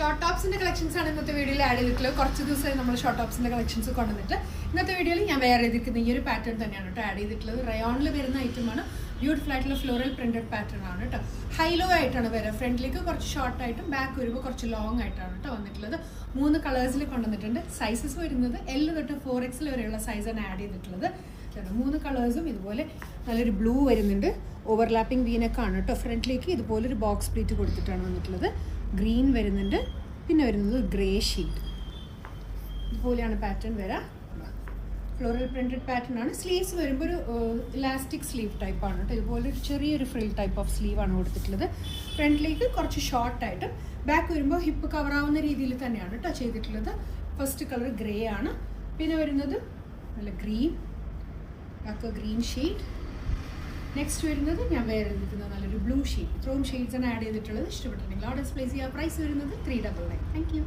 Short ടോപ്സിന്റെ collections ആണ് ഇന്നത്തെ വീഡിയോയിൽ ആഡ് ചെയ്തിട്ടുള്ളത്. കുറച്ച് ദിവസമായി നമ്മൾ ഷോർട്ട് ടോപ്സിന്റെ കളക്ഷൻസ് കൊണ്ടുവന്നിട്ട് ഇന്നത്തെ വീഡിയോയിൽ ഞാൻ വേറെ ചെയ്തിരിക്കുന്ന ഈ ഒരു പാറ്റേൺ തന്നെയാണ് കേട്ടോ ആഡ് ചെയ്തിട്ടുള്ളത്. റയോണിൽ വരുന്ന ഐറ്റമാണ്. ബ്യൂട്ടിഫുൾ ആയിട്ടുള്ള ഫ്ലോറൽ പ്രിന്റഡ് പാറ്റേൺ ആണ് കേട്ടോ. ഹൈലോ ആയിട്ടാണ് വരിക. ഫ്രണ്ടിലേക്ക് കുറച്ച് ഷോർട്ട് ആയിട്ടും ബാക്ക് വരുമ്പോൾ കുറച്ച് ലോങ് ആയിട്ടാണ് കേട്ടോ വന്നിട്ടുള്ളത്. 3 കളേഴ്സിൽ കൊണ്ടുവന്നിട്ടുണ്ട്. സൈസസ് വരുന്നത് L തൊട്ട് 4XL വരെയുള്ള സൈസാണ് ആഡ് ചെയ്തിട്ടുള്ളത്. 3 കളേഴ്സും ഇതുപോലെ നല്ലൊരു ബ്ലൂ വരുന്നുണ്ട്. ഓവർലാപ്പിംഗ് വീനൊക്കെയാണ് കേട്ടോ. ഫ്രണ്ടിലേക്ക് ഇതുപോലൊരു ബോക്സ് പ്ലീറ്റ് കൊടുത്തിട്ടാണ് വന്നിട്ടുള്ളത്. ഗ്രീൻ വരുന്നുണ്ട്. പിന്നെ വരുന്നത് ഗ്രേ ഷീറ്റ്. ഇതുപോലെയാണ് പാറ്റേൺ വരാം. ഫ്ലോറൽ പ്രിന്റഡ് പാറ്റേൺ ആണ്. സ്ലീവ്സ് വരുമ്പോൾ ഒരു ഇലാസ്റ്റിക് സ്ലീവ് ടൈപ്പാണ് കേട്ടോ. ഇതുപോലെ ഒരു ചെറിയൊരു ഫ്രിൽ ടൈപ്പ് ഓഫ് സ്ലീവാണ് കൊടുത്തിട്ടുള്ളത്. ഫ്രണ്ടിലേക്ക് കുറച്ച് ഷോർട്ടായിട്ടും ബാക്ക് വരുമ്പോൾ ഹിപ്പ് കവറാവുന്ന രീതിയിൽ തന്നെയാണ് കേട്ടോ ചെയ്തിട്ടുള്ളത്. ഫസ്റ്റ് കളർ ഗ്രേ ആണ്. പിന്നെ വരുന്നത് നല്ല green, back green shade. Next വരുന്നത് ഞാൻ വേറെ എടുക്കുന്നത് നല്ലൊരു ബ്ലൂ ഷെയ്ഡ്. ഇത്രയും ഷെയ്ഡ്സാണ് ആഡ് ചെയ്തിട്ടുള്ളത്. ഇഷ്ടപ്പെട്ടിട്ടുണ്ടെങ്കിൽ ഓർഡേഴ്സ് പ്ലേസ് ചെയ്യുക. പ്രൈസ് വരുന്നത് 399. Thank you.